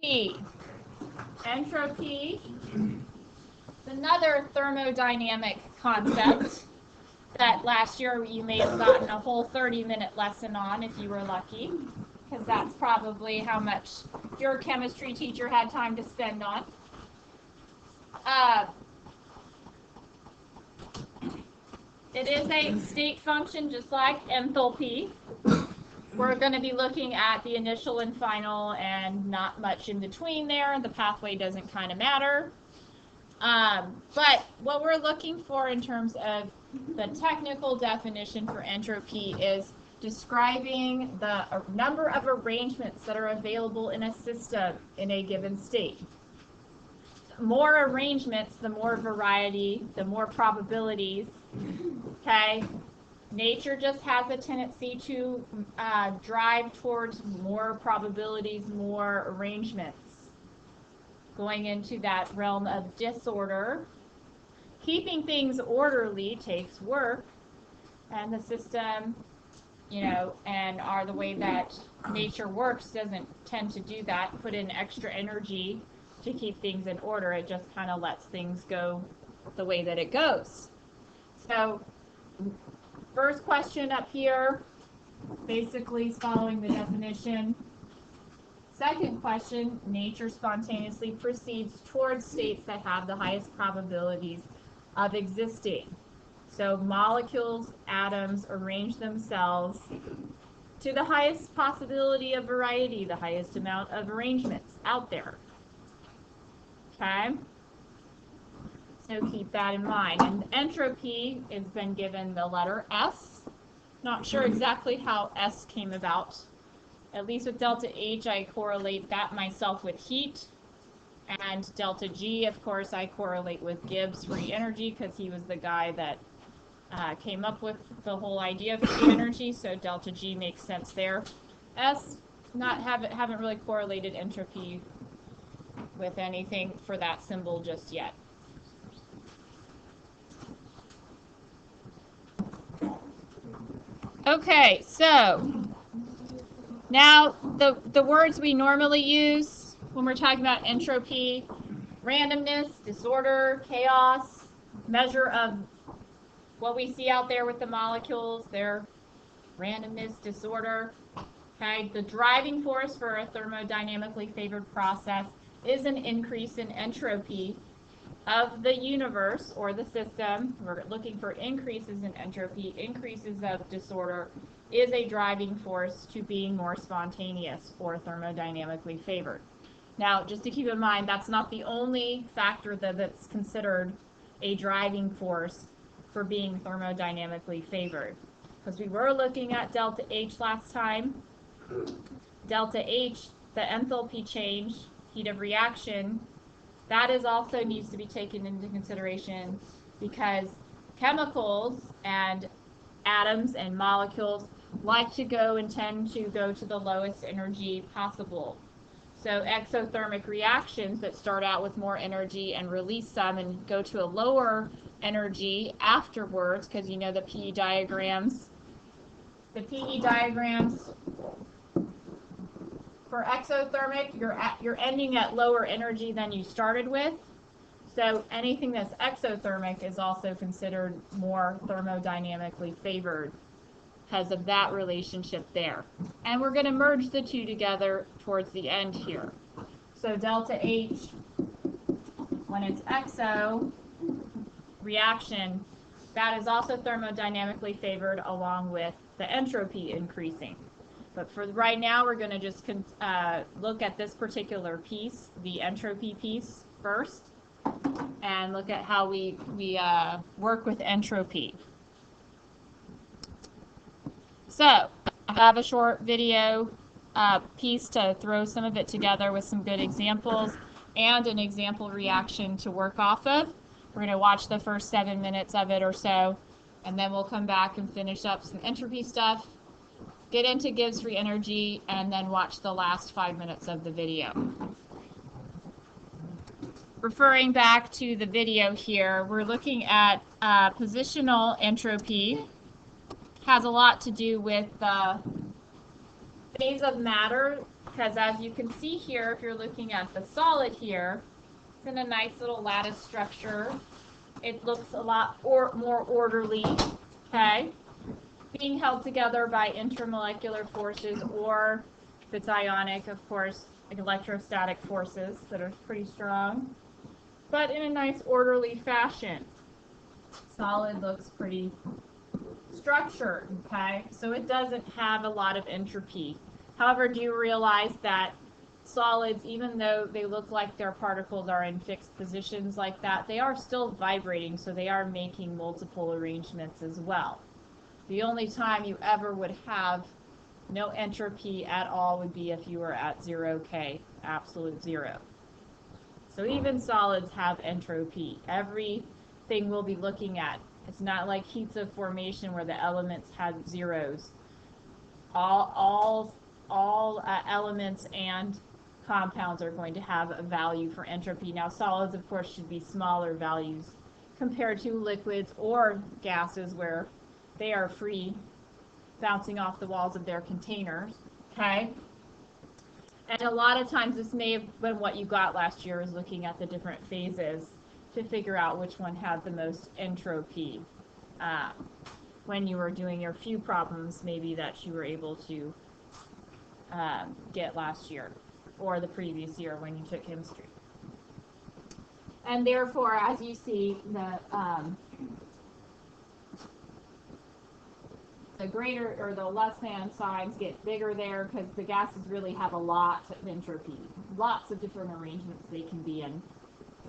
P. Entropy is another thermodynamic concept that last year you may have gotten a whole 30-minute lesson on if you were lucky, because that's probably how much your chemistry teacher had time to spend on. It is a state function just like enthalpy. We're going to be looking at the initial and final and not much in between there. The pathway doesn't kind of matter. But what we're looking for in terms of the technical definition for entropy is describing the number of arrangements that are available in a system in a given state. The more arrangements, the more variety, the more probabilities. Okay? Nature just has a tendency to drive towards more probabilities, more arrangements. Going into that realm of disorder. Keeping things orderly takes work, and the system, and the way that nature works doesn't tend to do that, put in extra energy to keep things in order. It just kind of lets things go the way that it goes. So, first question up here, basically is following the definition. Second question, nature spontaneously proceeds towards states that have the highest probabilities of existing. So molecules, atoms arrange themselves to the highest possibility of variety, the highest amount of arrangements out there. Okay? So keep that in mind. And entropy has been given the letter S. Not sure exactly how S came about. At least with delta H, I correlate that myself with heat. And delta G, of course, I correlate with Gibbs free energy because he was the guy that came up with the whole idea of free energy. So delta G makes sense there. S, haven't really correlated entropy with anything for that symbol just yet. Okay, so now the words we normally use when we're talking about entropy: randomness, disorder, chaos, measure of what we see out there with the molecules, their randomness, disorder. Okay, the driving force for a thermodynamically favored process is an increase in entropy of the universe or the system. We're looking for increases in entropy. Increases of disorder is a driving force to being more spontaneous or thermodynamically favored. Now, just to keep in mind, that's not the only factor that's considered a driving force for being thermodynamically favored. Because we were looking at delta H last time. Delta H, the enthalpy change, heat of reaction, that is also needs to be taken into consideration because chemicals and atoms and molecules like to go and tend to go to the lowest energy possible. So exothermic reactions that start out with more energy and release some and go to a lower energy afterwards, because you know the PE diagrams. The PE diagrams for exothermic, you're ending at lower energy than you started with. So anything that's exothermic is also considered more thermodynamically favored because of that relationship there. And we're going to merge the two together towards the end here. So delta H, when it's exo reaction, that is also thermodynamically favored along with the entropy increasing. But for right now, we're going to just look at this particular piece, the entropy piece first, and look at how we work with entropy. So I have a short video piece to throw some of it together with some good examples and an example reaction to work off of. We're going to watch the first 7 minutes of it or so, and then we'll come back and finish up some entropy stuff, get into Gibbs free energy, and then watch the last 5 minutes of the video. Referring back to the video here, we're looking at positional entropy. Has a lot to do with the phase of matter because as you can see here, if you're looking at the solid here, it's in a nice little lattice structure. It looks a lot more orderly, okay? Being held together by intermolecular forces, or if it's ionic, of course, like electrostatic forces that are pretty strong, but in a nice orderly fashion. Solid looks pretty structured, okay? So it doesn't have a lot of entropy. However, do you realize that solids, even though they look like their particles are in fixed positions like that, they are still vibrating, so they are making multiple arrangements as well. The only time you ever would have no entropy at all would be if you were at 0K, absolute zero. So even solids have entropy. Everything we'll be looking at, it's not like heats of formation where the elements have zeros. All elements and compounds are going to have a value for entropy. Now solids, of course, should be smaller values compared to liquids or gases where they are free, bouncing off the walls of their containers, okay? And a lot of times this may have been what you got last year, is looking at the different phases to figure out which one had the most entropy. When you were doing your few problems, maybe that you were able to get last year or the previous year when you took chemistry. And therefore, as you see, the greater or the less than signs get bigger there because the gases really have a lot of entropy, lots of different arrangements they can be in.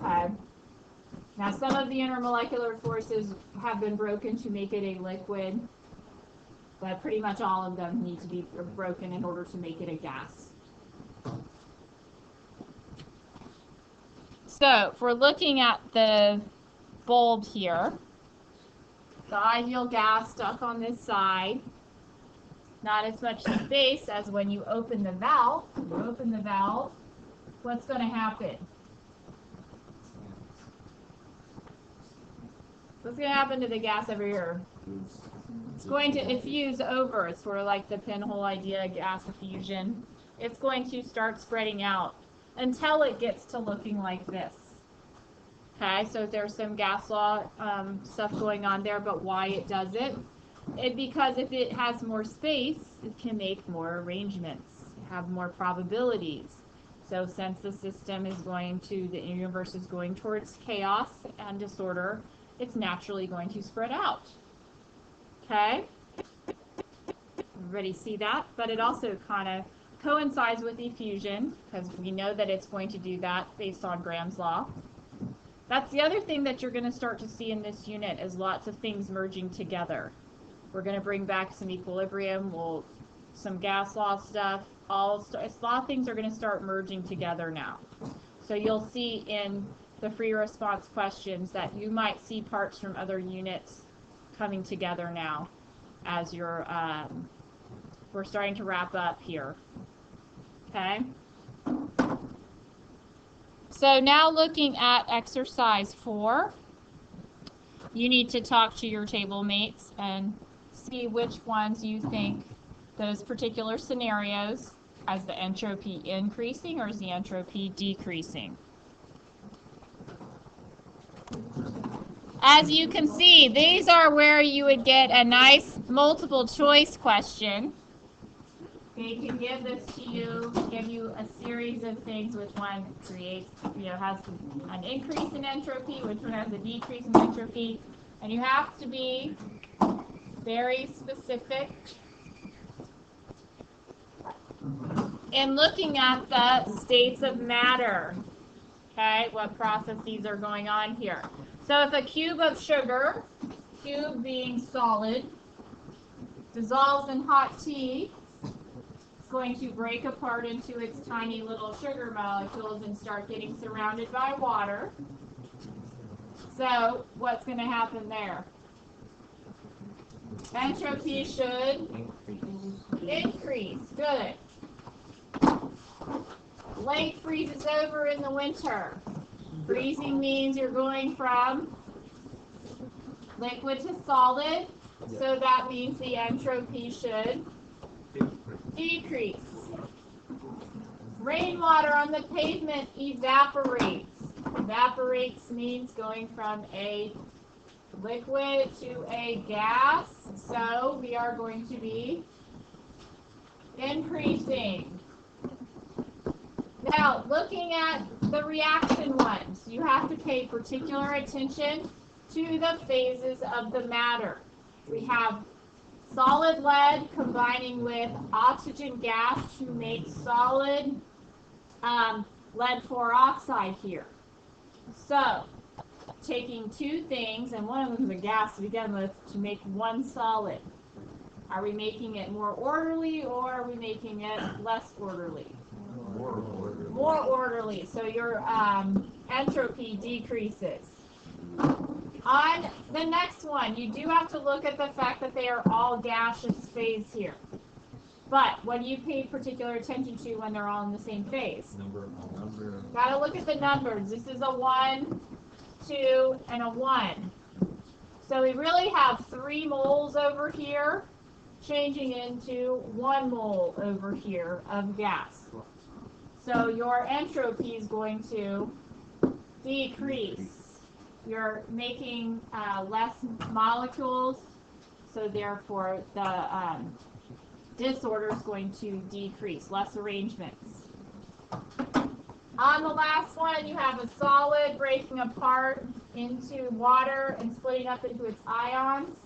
Now, some of the intermolecular forces have been broken to make it a liquid, but pretty much all of them need to be broken in order to make it a gas. So, if we're looking at the bulb here, the ideal gas stuck on this side, not as much space as when you open the valve. You open the valve, what's going to happen? What's going to happen to the gas over here? It's going to effuse over. It's sort of like the pinhole idea, gas effusion. It's going to start spreading out until it gets to looking like this. Okay, so there's some gas law stuff going on there, but why it does it? Because if it has more space, it can make more arrangements, have more probabilities. So since the system is going to, the universe is going towards chaos and disorder, it's naturally going to spread out. Okay? Everybody see that? But it also kind of coincides with effusion, because we know that it's going to do that based on Graham's law. That's the other thing that you're going to start to see in this unit, is lots of things merging together. We're going to bring back some equilibrium, some gas law stuff. A lot of things are going to start merging together now. So you'll see in the free response questions that you might see parts from other units coming together now as we're starting to wrap up here. Okay? So now looking at exercise 4, you need to talk to your table mates and see which ones you think those particular scenarios, as the entropy increasing or is the entropy decreasing. As you can see, these are where you would get a nice multiple choice question. They can give this to you, give you a series of things, which one creates, has an increase in entropy, which one has a decrease in entropy, and you have to be very specific in looking at the states of matter. Okay, what processes are going on here? So if a cube of sugar, cube being solid, dissolves in hot tea, it's going to break apart into its tiny little sugar molecules and start getting surrounded by water. So what's going to happen there? Entropy should increase. Good. Lake freezes over in the winter. Freezing means you're going from liquid to solid, so that means the entropy should decrease. Rainwater on the pavement evaporates. Evaporates means going from a liquid to a gas. So we are going to be increasing. Now, looking at the reaction ones, you have to pay particular attention to the phases of the matter. We have solid lead combining with oxygen gas to make solid lead oxide here. So, taking two things, and one of them is a gas to begin with, to make one solid. Are we making it more orderly, or are we making it less orderly? More orderly. More orderly, so your entropy decreases. On the next one, you do have to look at the fact that they are all gaseous phase here. But what do you pay particular attention to when they're all in the same phase? Number. Got to look at the numbers. This is a 1, 2, and a 1. So we really have 3 moles over here changing into 1 mole over here of gas. So your entropy is going to decrease. You're making less molecules, so therefore the disorder is going to decrease, less arrangements. On the last one, you have a solid breaking apart into water and splitting up into its ions.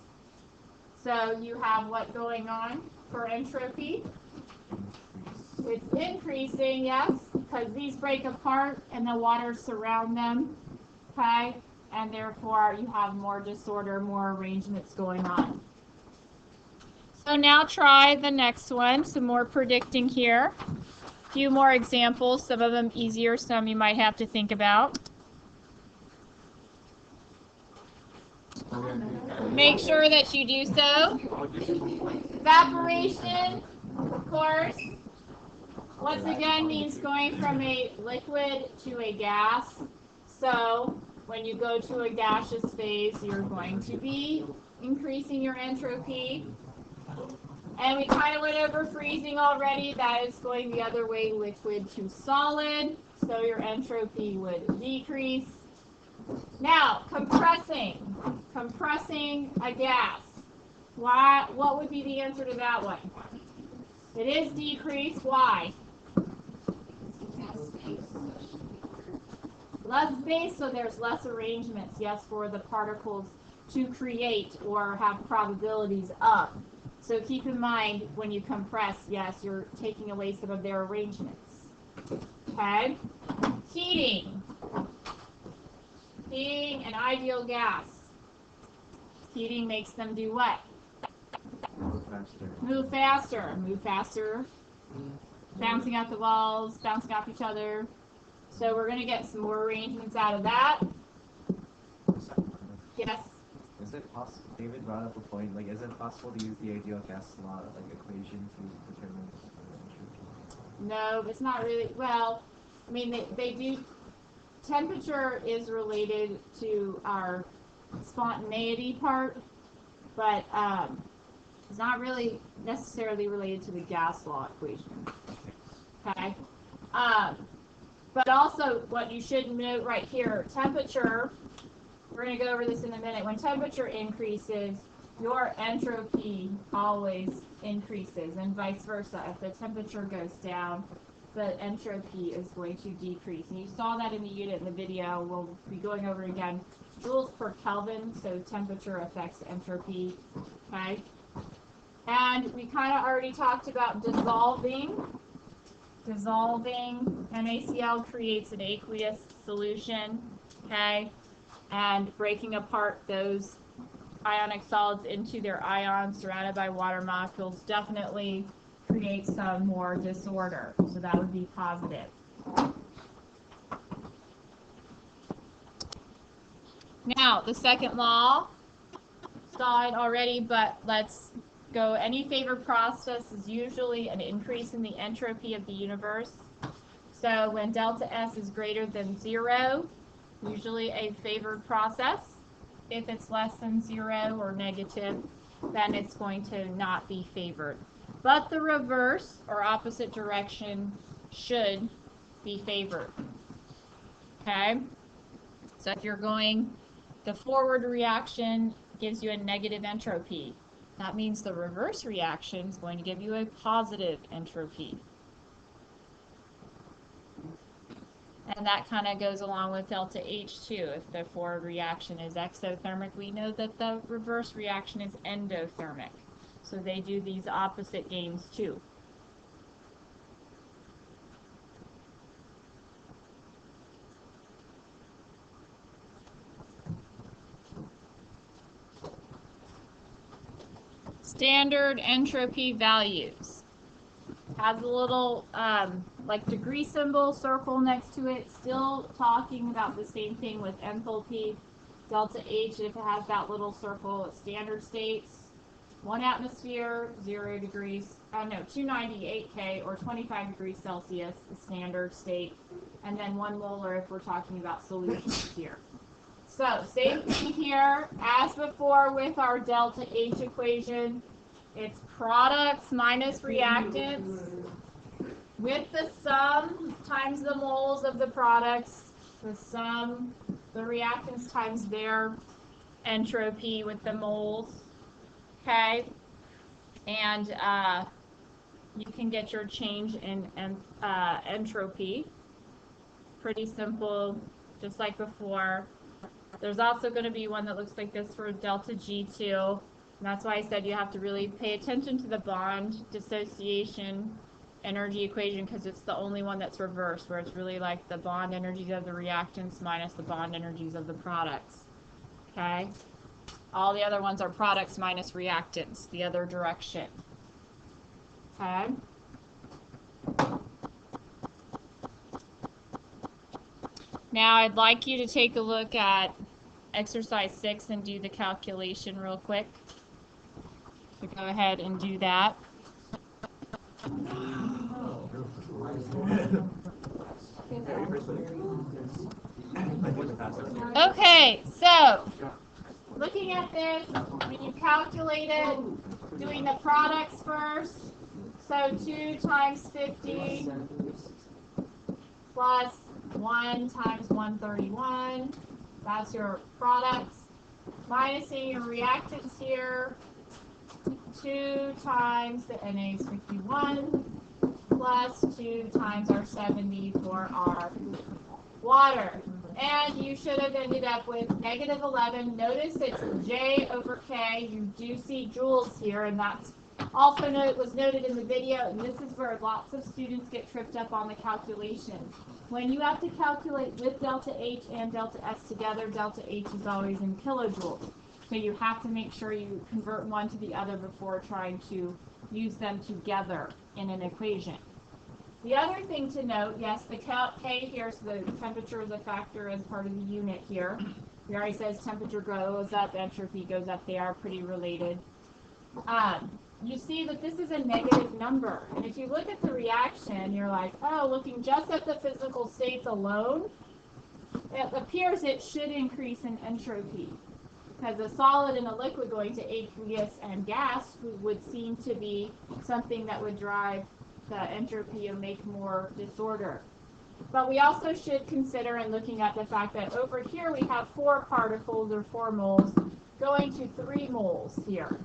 So you have what going on for entropy? It's increasing, yes, because these break apart and the water surround them, okay? And therefore you have more disorder, more arrangements going on. So now try the next one, some more predicting here. A few more examples, some of them easier, some you might have to think about. Make sure that you do so. Evaporation, of course, once again means going from a liquid to a gas. So when you go to a gaseous phase, you're going to be increasing your entropy. And we kind of went over freezing already. That is going the other way, liquid to solid. So your entropy would decrease. Now, compressing a gas. What would be the answer to that one? It is decrease. Why? Less space, so there's less arrangements, yes, for the particles to create or have probabilities of. So keep in mind, when you compress, yes, you're taking away some of their arrangements. Okay? Heating. Heating an ideal gas. Heating makes them do what? Move faster. Move faster. Move faster. Bouncing off the walls, bouncing off each other. So we're going to get some more arrangements out of that. Yes? Is it possible, David brought up a point, like, is it possible to use the ideal gas law, like, equation to determine entropy? No, it's not really. Well, I mean, they do. Temperature is related to our spontaneity part, but it's not really necessarily related to the gas law equation. Okay? But also, what you should note right here, temperature, we're going to go over this in a minute. When temperature increases, your entropy always increases, and vice versa. If the temperature goes down, the entropy is going to decrease. And you saw that in the unit in the video. We'll be going over again. Joules per Kelvin, so temperature affects entropy. Okay? And we kind of already talked about dissolving. Dissolving NaCl creates an aqueous solution. Okay? And breaking apart those ionic solids into their ions surrounded by water molecules definitely creates some more disorder. So that would be positive. Now, the second law, saw it already, but let's go. Any favored process is usually an increase in the entropy of the universe. So when delta S is greater than 0, usually a favored process. If it's less than 0 or negative, then it's going to not be favored. But the reverse or opposite direction should be favored. Okay? So if you're going, the forward reaction gives you a negative entropy. That means the reverse reaction is going to give you a positive entropy. And that kind of goes along with delta H too. If the forward reaction is exothermic, we know that the reverse reaction is endothermic. So they do these opposite games too. Standard entropy values. Has a little like degree symbol circle next to it, still talking about the same thing with enthalpy. Delta H, if it has that little circle, it's standard states. 1 atmosphere, 0 degrees, 298 K or 25 degrees Celsius, the standard state. And then 1 molar if we're talking about solutions here. So, same thing here as before with our delta H equation. It's products minus reactants with the sum times the moles of the products, the sum, the reactants times their entropy with the moles, okay? And you can get your change in entropy. Pretty simple, just like before. There's also going to be one that looks like this for delta G2. And that's why I said you have to really pay attention to the bond dissociation energy equation, because it's the only one that's reversed, where it's really like the bond energies of the reactants minus the bond energies of the products. Okay? All the other ones are products minus reactants, the other direction. Okay? Now I'd like you to take a look at exercise 6 and do the calculation real quick. So go ahead and do that. Okay, so looking at this, when you calculate it, doing the products first, so 2 times 50 plus 1 times 131, that's your products, minusing your reactants here, 2 times the Na is 51, plus 2 times our 70 for our water. And you should have ended up with negative 11. Notice it's J over K. You do see joules here, and that's also was noted in the video, and this is where lots of students get tripped up on the calculation. When you have to calculate with delta H and delta S together, delta H is always in kilojoules. So you have to make sure you convert one to the other before trying to use them together in an equation. The other thing to note, yes, the K here, so the temperature is a factor as part of the unit here. It already says temperature goes up, entropy goes up. They are pretty related. You see that this is a negative number. And if you look at the reaction, you're like, oh, looking just at the physical states alone, it appears it should increase in entropy. Because a solid and a liquid going to aqueous and gas would seem to be something that would drive the entropy and make more disorder. But we also should consider in looking at the fact that over here we have 4 particles or 4 moles going to 3 moles here.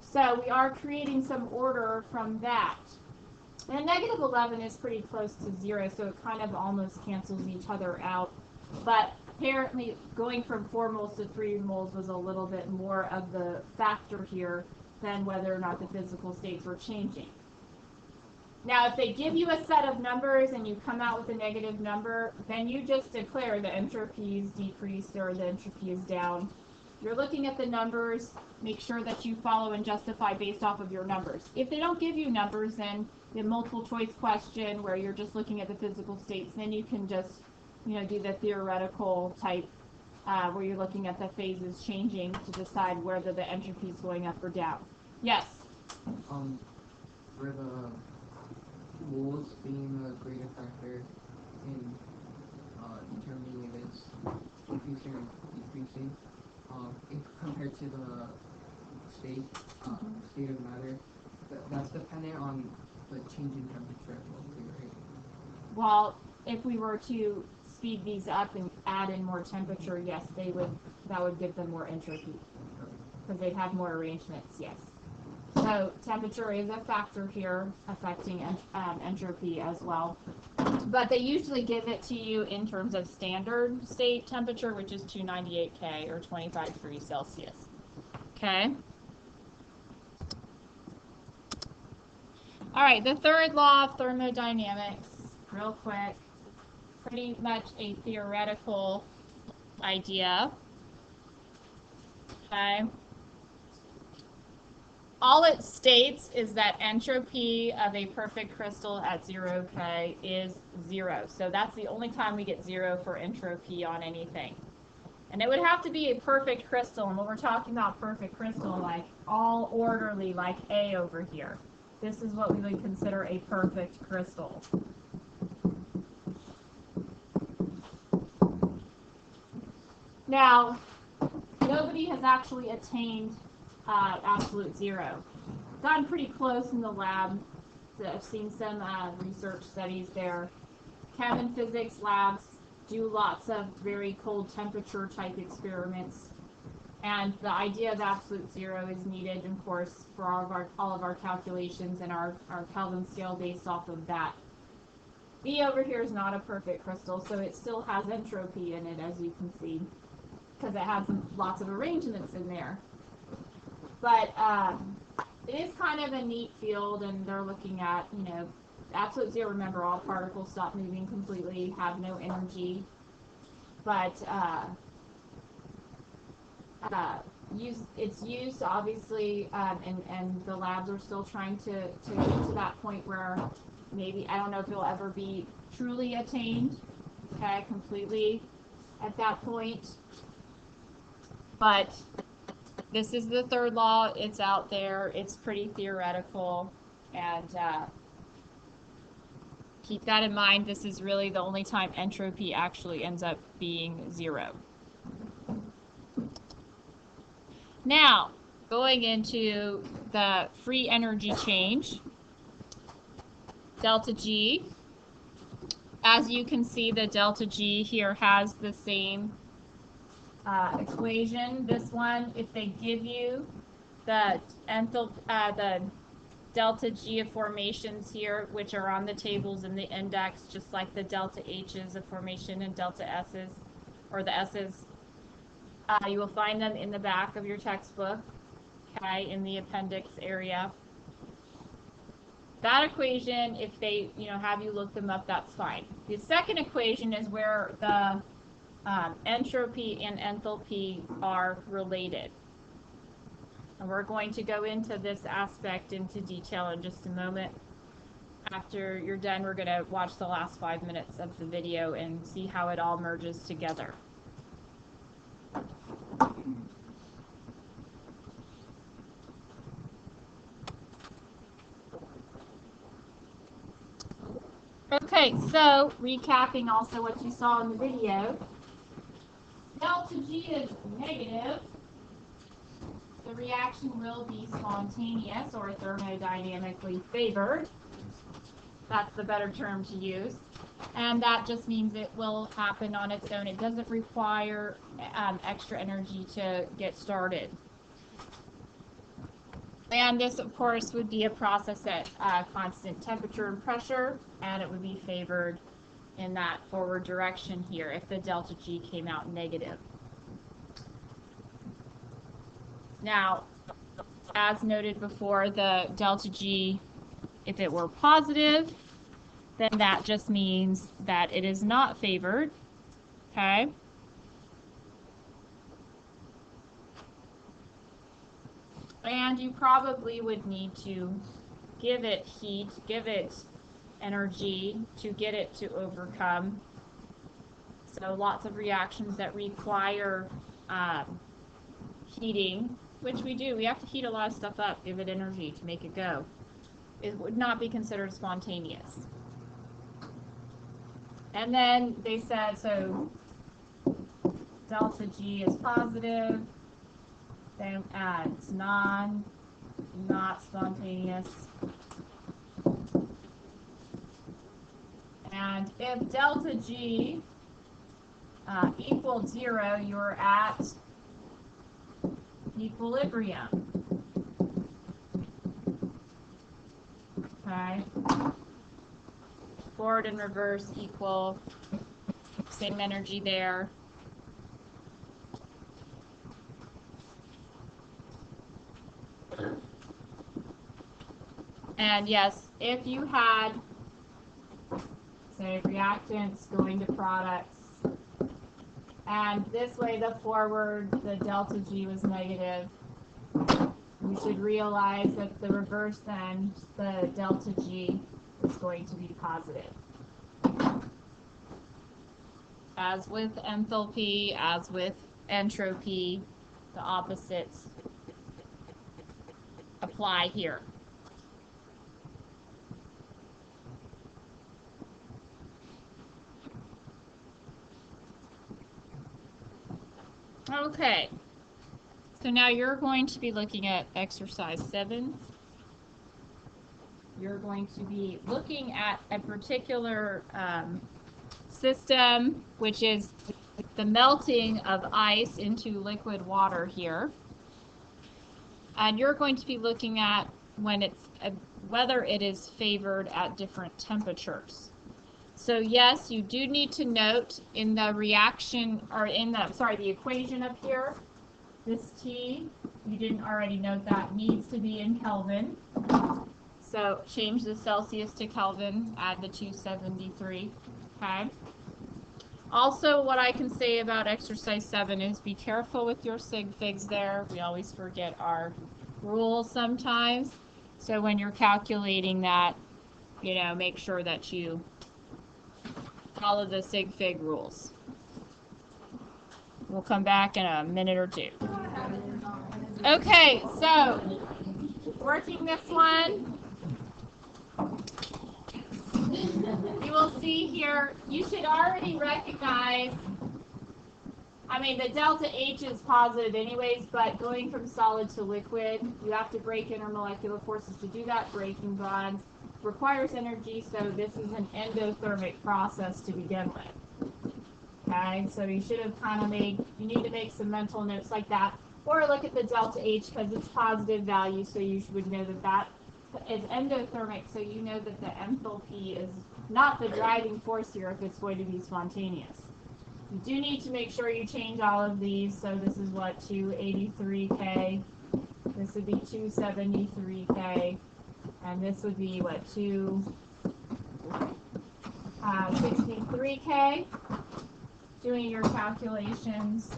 So we are creating some order from that. And negative 11 is pretty close to 0, so it kind of almost cancels each other out. But apparently going from 4 moles to 3 moles was a little bit more of the factor here than whether or not the physical states were changing. Now, if they give you a set of numbers and you come out with a negative number, then you just declare the entropy is decreased or the entropy is down. You're looking at the numbers, make sure that you follow and justify based off of your numbers. If they don't give you numbers, then the multiple choice question where you're just looking at the physical states, then you can just, do the theoretical type where you're looking at the phases changing to decide whether the entropy is going up or down. Yes? For the moles being a greater factor in determining if it's increasing or decreasing, compared to the state of matter, that's dependent on the change in temperature. Well, if we were to speed these up and add in more temperature, yes, that would give them more entropy because they'd have more arrangements, yes. So temperature is a factor here affecting entropy as well. But they usually give it to you in terms of standard state temperature, which is 298 K or 25 degrees Celsius. Okay. All right, the third law of thermodynamics, real quick, pretty much a theoretical idea. Okay. All it states is that entropy of a perfect crystal at 0 K is 0. So that's the only time we get 0 for entropy on anything. And it would have to be a perfect crystal. And when we're talking about perfect crystal, like all orderly, like A over here. This is what we would consider a perfect crystal. Now, nobody has actually attained absolute 0. Gotten pretty close in the lab. So I've seen some research studies there. Chem and physics labs do lots of very cold temperature type experiments. And the idea of absolute 0 is needed, of course, for all of our calculations and our Kelvin scale based off of that. B over here is not a perfect crystal, so it still has entropy in it, as you can see, because it has lots of arrangements in there. But it is kind of a neat field, and they're looking at, absolute 0. Remember, all particles stop moving completely, have no energy, but it's used obviously, and the labs are still trying to get to that point where maybe, I don't know if it'll ever be truly attained, okay, completely at that point. But this is the third law. It's out there. It's pretty theoretical, and keep that in mind. This is really the only time entropy actually ends up being 0. Now, going into the free energy change, delta G. As you can see, the delta G here has the same equation. This one, if they give you the delta G of formations here, which are on the tables in the index, just like the delta H's of formation and delta S's, or the S's, you will find them in the back of your textbook, okay, in the appendix area. That equation, if they have you look them up, that's fine. The second equation is where the entropy and enthalpy are related. And we're going to go into this aspect into detail in just a moment. After you're done, we're going to watch the last 5 minutes of the video and see how it all merges together. Okay, so recapping also what you saw in the video. Delta G is negative. The reaction will be spontaneous or thermodynamically favored. That's the better term to use. And that just means it will happen on its own. It doesn't require extra energy to get started. And this, of course, would be a process at constant temperature and pressure, and it would be favored in that forward direction here if the delta G came out negative. Now, as noted before, the delta G, if it were positive, then that just means that it is not favored, okay? And you probably would need to give it heat, give it energy to get it to overcome. So lots of reactions that require heating, which we do. We have to heat a lot of stuff up, give it energy to make it go. It would not be considered spontaneous. And then they said, so delta G is positive, then it's not spontaneous. And if delta G equals 0, you're at equilibrium. Okay. Forward and reverse equal, same energy there. And yes, if you had, say, reactants going to products, and this way the forward, the delta G was negative, you should realize that the reverse then, the delta G is going to be positive. As with enthalpy, as with entropy, the opposites apply here. Okay, so now you're going to be looking at exercise 7. You're going to be looking at a particular system, which is the melting of ice into liquid water here. And you're going to be looking at when it's whether it is favored at different temperatures. So yes, you do need to note in the reaction, or in the, sorry, the equation up here, this T, you didn't already note that, needs to be in Kelvin. So change the Celsius to Kelvin, add the 273, okay? Also, what I can say about exercise 7 is be careful with your sig figs there. We always forget our rules sometimes. So when you're calculating that, you know, make sure that you follow the sig fig rules. We'll come back in a minute or two. Okay, so working this one, you will see here, you should already recognize, I mean, the delta H is positive anyways, but going from solid to liquid, you have to break intermolecular forces to do that. Breaking bonds requires energy, so this is an endothermic process to begin with. Okay, so you should have kind of made, you need to make some mental notes like that, or look at the delta H because it's positive value, so you would know that that is endothermic, so you know that the enthalpy is not the driving force here if it's going to be spontaneous. You do need to make sure you change all of these, so this is what, 283K, this would be 273K, and this would be what, 263K, doing your calculations.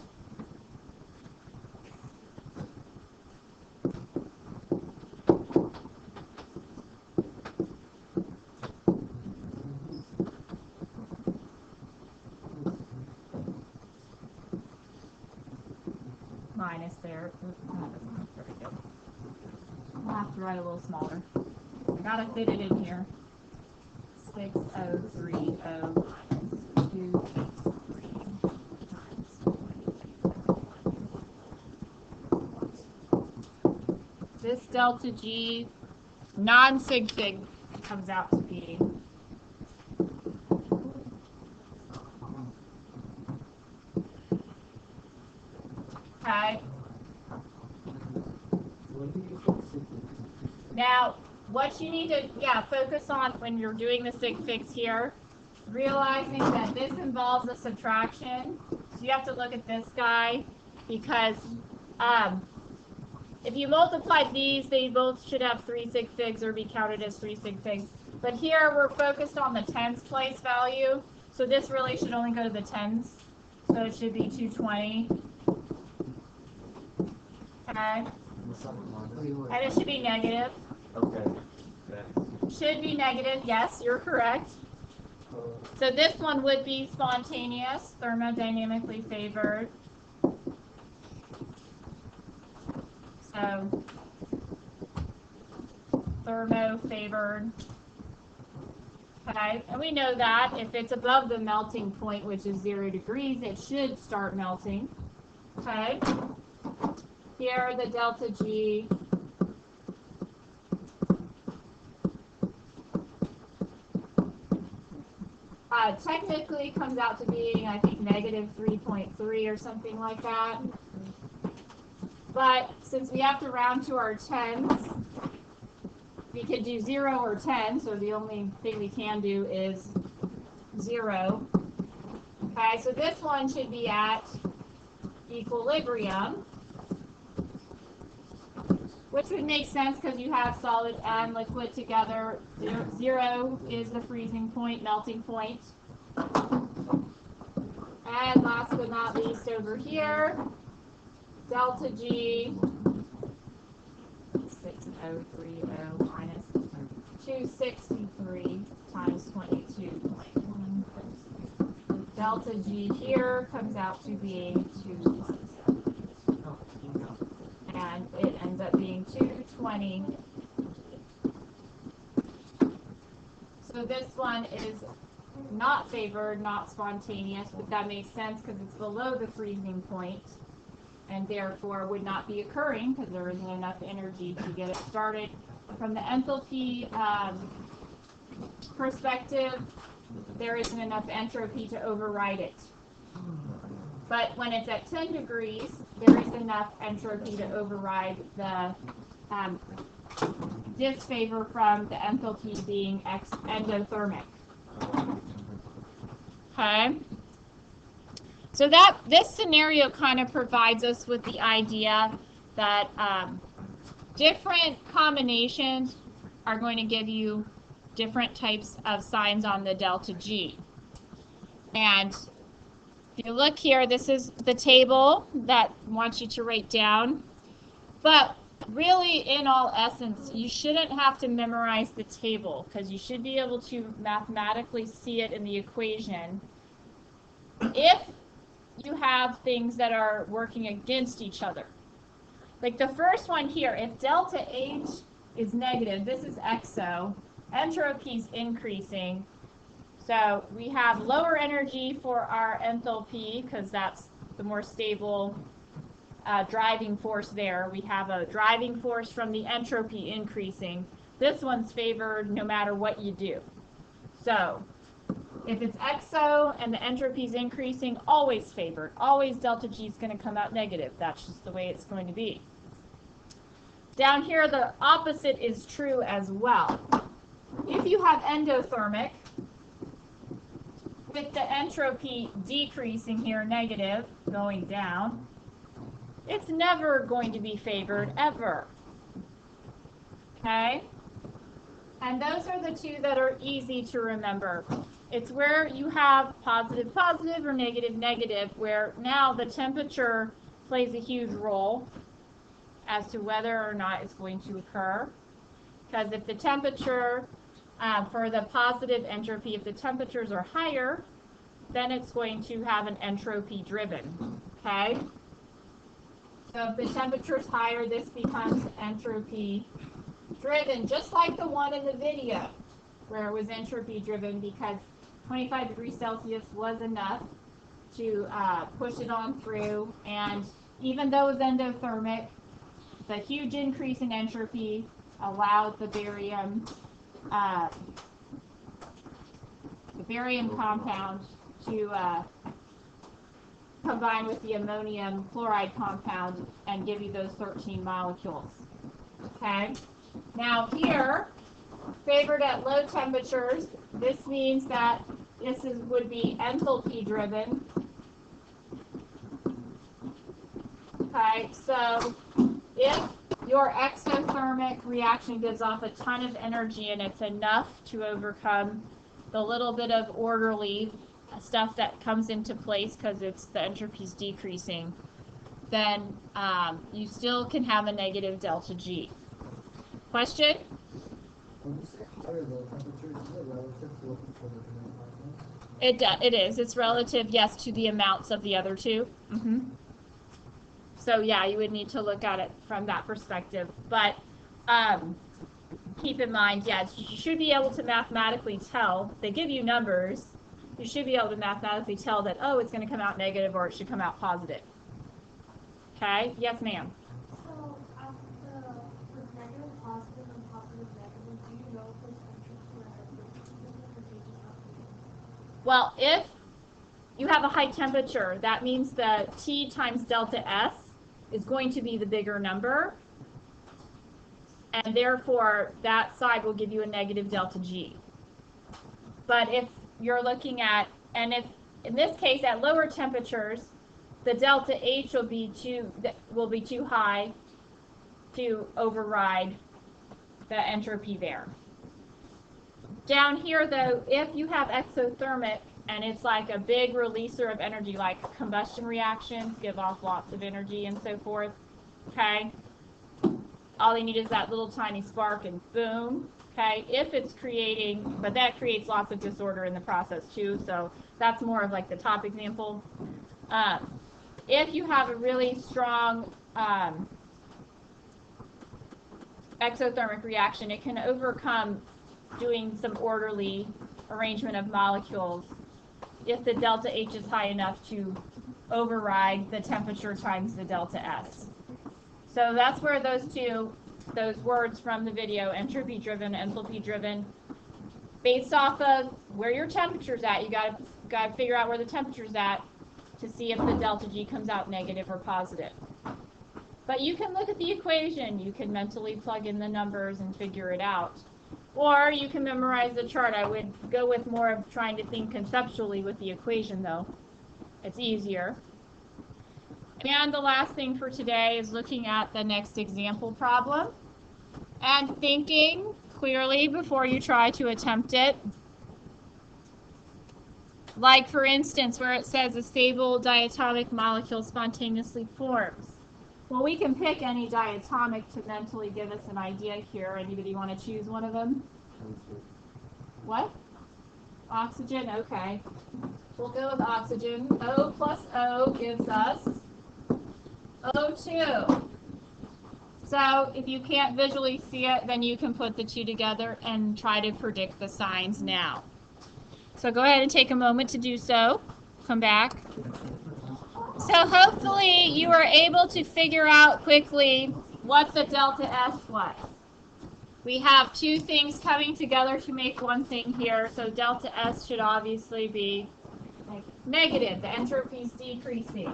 Minus there. There we go. I'll have to write a little smaller. I gotta fit it in here. 6030 minus 283 times 20. This delta G non-sig fig comes out to be okay. Now, what you need to, focus on when you're doing the sig figs here, realizing that this involves a subtraction. So you have to look at this guy, because if you multiply these, they both should have 3 sig figs or be counted as 3 sig figs. But here we're focused on the tens place value, so this really should only go to the tens. So it should be 220. Okay. And it should be negative. Okay. Should be negative, yes, you're correct. So this one would be spontaneous, thermodynamically favored. So thermo favored. Okay, and we know that if it's above the melting point, which is 0 degrees, it should start melting. Okay. Here, the delta G technically comes out to being, I think, negative 3.3 or something like that. But since we have to round to our tens, we could do 0 or 10, so the only thing we can do is 0. Okay, so this one should be at equilibrium, which would make sense because you have solid and liquid together. 0 is the freezing point, melting point. And last but not least over here, delta G 6030 minus 263 times 22.1. Delta G here comes out to being 267. And it ends up being 220. So this one is not favored, not spontaneous, but that makes sense because it's below the freezing point and therefore would not be occurring because there isn't enough energy to get it started. From the enthalpy perspective, there isn't enough entropy to override it. But when it's at 10 degrees, there is enough entropy to override the disfavor from the enthalpy being endothermic. Okay. So that this scenario kind of provides us with the idea that different combinations are going to give you different types of signs on the delta G. And if you look here, this is the table that I want you to write down. But really, in all essence, you shouldn't have to memorize the table because you should be able to mathematically see it in the equation. If you have things that are working against each other. Like the first one here, if delta H is negative, this is exo, entropy is increasing. So we have lower energy for our enthalpy because that's the more stable driving force there. We have a driving force from the entropy increasing. This one's favored no matter what you do. So if it's exo and the entropy is increasing, always favored. Always delta G is going to come out negative. That's just the way it's going to be. Down here, the opposite is true as well. If you have endothermic, with the entropy decreasing here, negative, going down, it's never going to be favored, ever. Okay? And those are the two that are easy to remember. It's where you have positive, positive, or negative, negative, where now the temperature plays a huge role as to whether or not it's going to occur. Because if the temperature, for the positive entropy, if the temperatures are higher, then it's going to have an entropy driven. Okay? So if the temperature is higher, this becomes entropy driven, just like the one in the video where it was entropy driven because 25 degrees Celsius was enough to push it on through. And even though it was endothermic, the huge increase in entropy allowed the barium compound to combine with the ammonium chloride compound and give you those 13 molecules. Okay? Now here, favored at low temperatures, this means that this would be enthalpy driven. Okay, so if your exothermic reaction gives off a ton of energy and it's enough to overcome the little bit of orderly stuff that comes into place because the entropy is decreasing, then you still can have a negative delta G. Question? When you say higher low temperatures, is it relative to looking for the demand? It is. It's relative, yes, to the amounts of the other two. So yeah, you would need to look at it from that perspective. But keep in mind, yes, you should be able to mathematically tell. They give you numbers. You should be able to mathematically tell that, oh, it's going to come out negative or it should come out positive. Okay? Yes, ma'am. So, with negative, positive, and positive, negative, do you know if those entropy or entropy or they just have to Well, if you have a high temperature, that means the T times delta S is going to be the bigger number. And therefore, that side will give you a negative delta G. But if you're looking at, and if in this case at lower temperatures, the delta H will be too high to override the entropy there. Down here, though, if you have exothermic and it's like a big releaser of energy, like combustion reactions give off lots of energy and so forth, okay? All you need is that little tiny spark and boom, okay? If it's creating, but that creates lots of disorder in the process too, so that's more of like the top example. If you have a really strong exothermic reaction, it can overcome doing some orderly arrangement of molecules if the delta H is high enough to override the temperature times the delta S. So that's where those words from the video, entropy driven, enthalpy driven, based off of where your temperature's at, you gotta figure out where the temperature's at to see if the delta G comes out negative or positive. But you can look at the equation, you can mentally plug in the numbers and figure it out. Or you can memorize the chart. I would go with more of trying to think conceptually with the equation though. It's easier. And the last thing for today is looking at the next example problem and thinking clearly before you try to attempt it. Like for instance, where it says a stable diatomic molecule spontaneously forms. Well, we can pick any diatomic to mentally give us an idea here. Anybody want to choose one of them? What? Oxygen, okay. We'll go with oxygen. O plus O gives us O2. So if you can't visually see it, then you can put the two together and try to predict the signs now. So go ahead and take a moment to do so. Come back. So hopefully you are able to figure out quickly what the delta S was. We have two things coming together to make one thing here, so delta S should obviously be negative. The entropy is decreasing.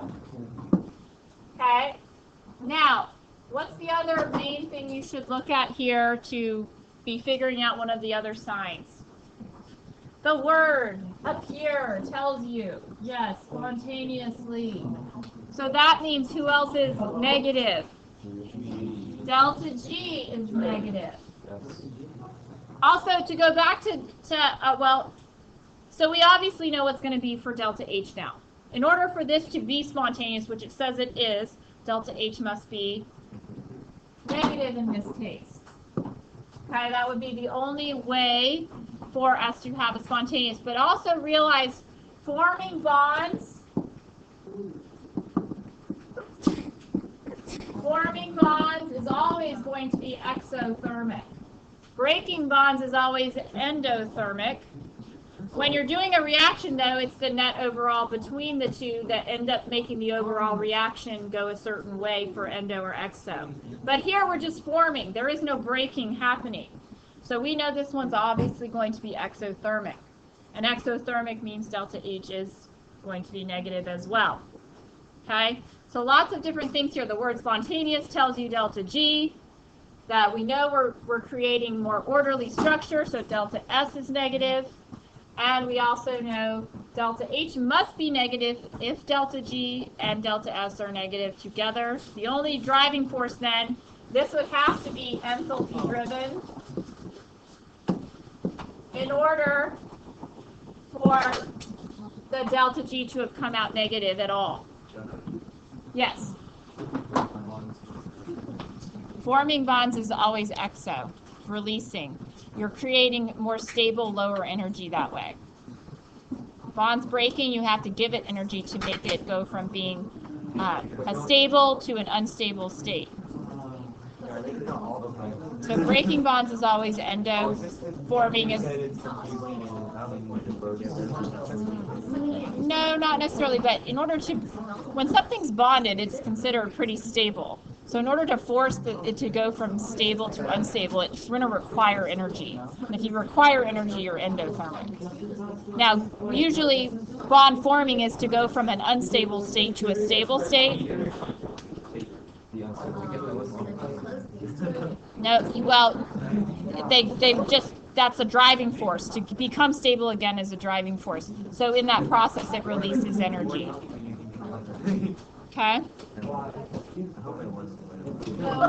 Okay? Now, what's the other main thing you should look at here to be figuring out one of the other signs? The word up here tells you, yes, spontaneously. So that means who else is negative? Delta G is negative. Also, to go back to so we obviously know what's going to be for delta H now. In order for this to be spontaneous, which it says it is, delta H must be negative in this case. Okay, that would be the only way for us to have a spontaneous. But also realize forming bonds is always going to be exothermic. Breaking bonds is always endothermic. When you're doing a reaction, though, it's the net overall between the two that end up making the overall reaction go a certain way for endo or exo. But here we're just forming. There is no breaking happening. So we know this one's obviously going to be exothermic. And exothermic means delta H is going to be negative as well. Okay? So lots of different things here. The word spontaneous tells you delta G. That we know we're creating more orderly structure, so delta S is negative. And we also know delta H must be negative if delta G and delta S are negative together. The only driving force then, this would have to be enthalpy driven in order for the delta G to have come out negative at all. Yes? Forming bonds is always exo, releasing. You're creating more stable, lower energy that way. Bonds breaking, you have to give it energy to make it go from being a stable to an unstable state. So breaking bonds is always endo. Forming is... No, not necessarily, but in order to... When something's bonded, it's considered pretty stable. So in order to force it to go from stable to unstable, it's going to require energy. And if you require energy, you're endothermic. Now, usually bond forming is to go from an unstable state to a stable state. The unstable. I guess that was No, well, they just, that's a driving force. To become stable again is a driving force. So in that process, it releases energy. Okay? I hope it was.